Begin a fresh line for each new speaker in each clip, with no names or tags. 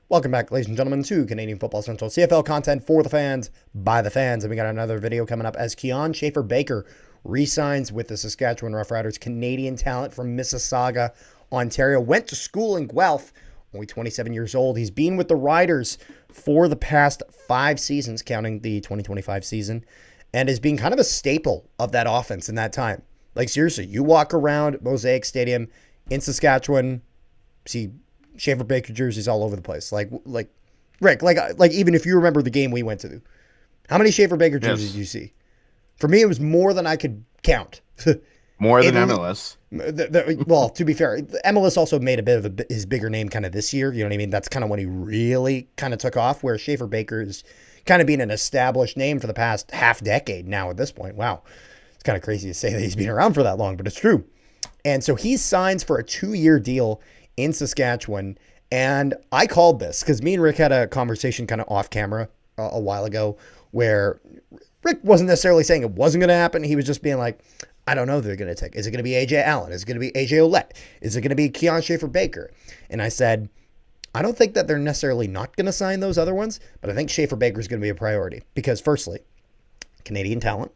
Welcome back, ladies and gentlemen, to Canadian Football Central CFL content for the fans, by the fans. And we got another video coming up as Kian Schaffer-Baker re-signs with the Saskatchewan Roughriders. Canadian talent from Mississauga, Ontario. Went to school in Guelph, only 27 years old. He's been with the Riders for the past 5 seasons, counting the 2025 season, and has been kind of a staple of that offense in that time. Like, seriously, you walk around Mosaic Stadium in Saskatchewan, see Schaffer-Baker jerseys all over the place. Like Rick, like even if you remember the game we went to, how many Schaffer-Baker jerseys did you see? For me, it was more than I could count.
More than MLS.
Well, to be fair, MLS also made a bit of his bigger name kind of this year. You know what I mean? That's kind of when he really kind of took off, where Schaffer-Baker is kind of being an established name for the past half decade now at this point. Wow. It's kind of crazy to say that he's been around for that long, but it's true. And so he signs for a 2-year deal in Saskatchewan. And I called this because me and Rick had a conversation kind of off camera a while ago, where Rick wasn't necessarily saying it wasn't going to happen. He was just being like, I don't know who they're going to take. Is it going to be AJ Allen? Is it going to be AJ Ouellette? Is it going to be Kian Schaffer-Baker? And I said, I don't think that they're necessarily not going to sign those other ones, but I think Schaffer-Baker is going to be a priority because, firstly, Canadian talent.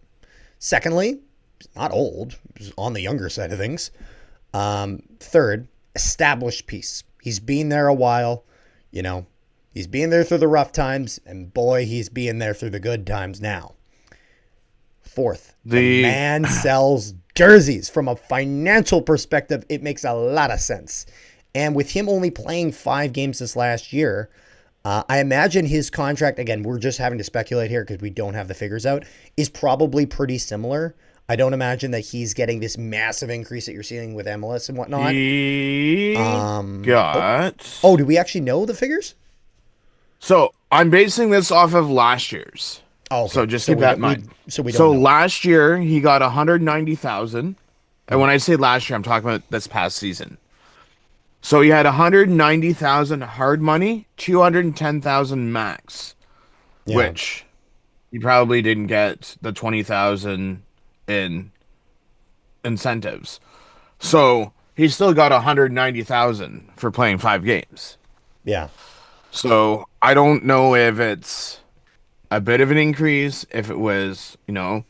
Secondly, he's not old. He's on the younger side of things. Third, established piece. He's been there a while, you know. He's been there through the rough times, and boy, he's being there through the good times now. Fourth, the man sells jerseys. From a financial perspective, it makes a lot of sense. And with him only playing 5 games this last year, I imagine his contract, again, we're just having to speculate here because we don't have the figures out, is probably pretty similar. I don't imagine that he's getting this massive increase that you're seeing with MLS and whatnot.
He got...
Oh, do we actually know the figures?
So, I'm basing this off of last year's.
Oh, okay.
So, just keep that in mind.
So,
last year, he got $190,000. And when I say last year, I'm talking about this past season. So, he had $190,000 hard money, $210,000 max. Yeah. Which, he probably didn't get the $20,000 in incentives. So he still got $190,000 for playing 5 games.
Yeah.
So I don't know if it's a bit of an increase, if it was, you know,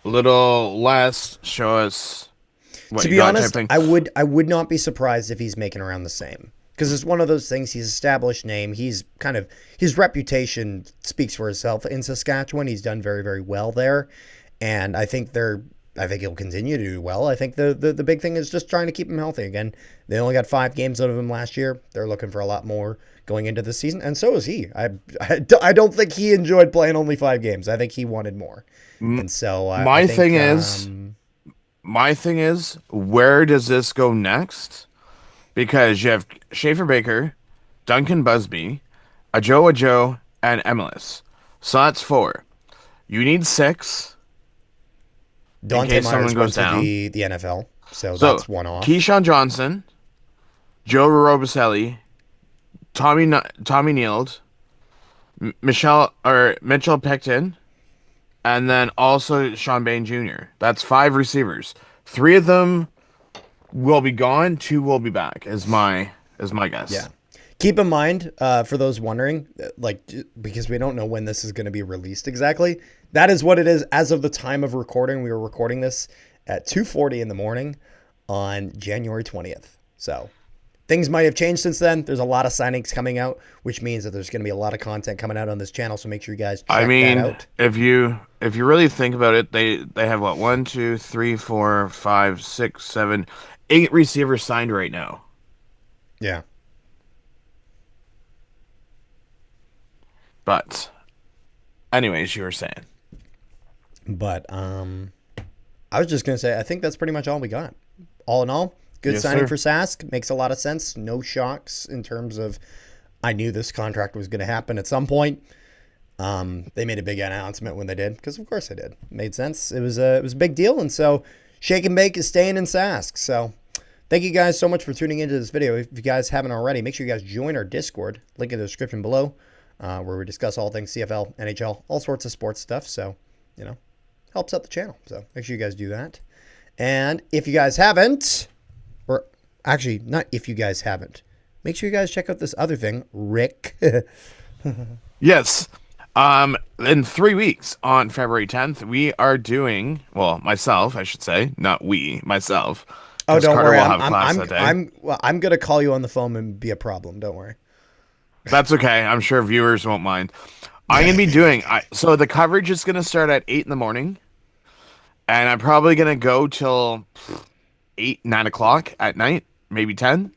a little less. Show us what
to
you
be
got,
honest, I would not be surprised if he's making around the same. Because it's one of those things, he's established name. He's kind of, his reputation speaks for itself in Saskatchewan. He's done very, very well there. And I think he'll continue to do well. I think the big thing is just trying to keep him healthy. Again, they only got 5 games out of him last year. They're looking for a lot more going into this season, and so is he. I don't think he enjoyed playing only 5 games. I think he wanted more. And so
my thing is, where does this go next? Because you have Schaffer-Baker, Duncan Busby, Ajo, and Emilus. So that's 4. You need 6.
Dante Myers goes down to the NFL, so that's one off.
Keyshawn Johnson, Joe Robicelli, Tommy Neild, Mitchell Picton, and then also Sean Bain Jr. That's 5 receivers. 3 of them will be gone. 2 will be back. Is my guess.
Yeah. Keep in mind, for those wondering, like, because we don't know when this is going to be released exactly, that is what it is as of the time of recording. We were recording this at 2:40 in the morning on January 20th. So things might have changed since then. There's a lot of signings coming out, which means that there's going to be a lot of content coming out on this channel. So make sure you guys check that out.
if you really think about it, they have what, 1, 2, 3, 4, 5, 6, 7, 8 receivers signed right now.
Yeah.
But, anyways, you were saying.
But, I was just going to say, I think that's pretty much all we got. All in all, good signing for Sask. Makes a lot of sense. No shocks in terms of, I knew this contract was going to happen at some point. They made a big announcement when they did, because of course they did. Made sense. It was a big deal, and so Shake and Bake is staying in Sask. So thank you guys so much for tuning into this video. If you guys haven't already, make sure you guys join our Discord. Link in the description below, where we discuss all things CFL, NHL, all sorts of sports stuff. So, you know, helps out the channel. So make sure you guys do that. And if you guys haven't, or actually, not if you guys haven't, make sure you guys check out this other thing, Rick.
Yes. In 3 weeks on February 10th, we are doing, well, myself, I should say, not we, myself,
Oh,
because
don't
Carter
worry.
will have class that day.
I'm gonna call you on the phone and be a problem. Don't worry.
That's okay. I'm sure viewers won't mind. I'm gonna be doing so the coverage is gonna start at 8 in the morning, and I'm probably gonna go till 8, 9 o'clock at night, maybe 10.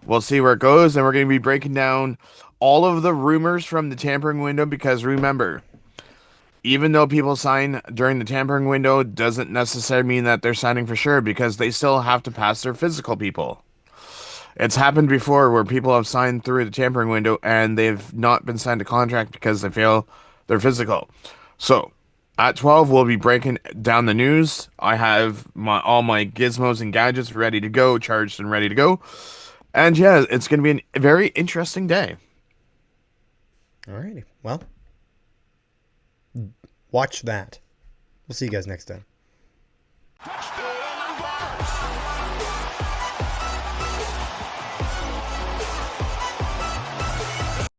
We'll see where it goes, and we're gonna be breaking down all of the rumors from the tampering window because remember, even though people sign during the tampering window, doesn't necessarily mean that they're signing for sure because they still have to pass their physical people. It's happened before where people have signed through the tampering window and they've not been signed a contract because they fail their physical. So at 12, we'll be breaking down the news. I have all my gizmos and gadgets ready to go, charged and ready to go. And yeah, it's going to be a very interesting day.
Alrighty. Well, watch that. We'll see you guys next time.